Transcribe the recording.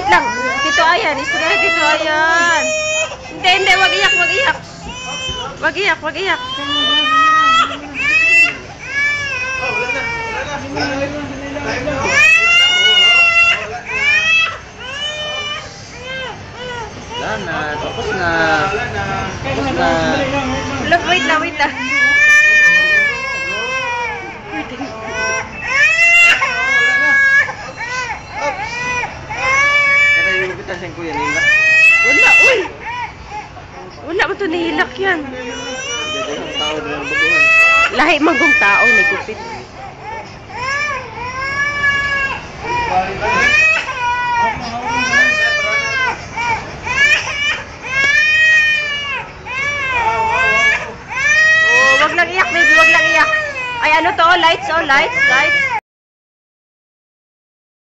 wait lang. Tito Ayan, istorya Tito Ayan. Hindi, wag iyak, wag iyak. Wag iyak, wag iyak. Wala na, tapos na. Tapos na. Look, wait lang, wait lang. Ko yan, nilak. Wala, uy! Wala mo ito nahilak yan. Dadayang tao na ng baguhan. Lahi magong tao, nagupit. Oh, wag lang iyak, baby, wag lang iyak. Ay, ano to? Lights, oh, lights, lights.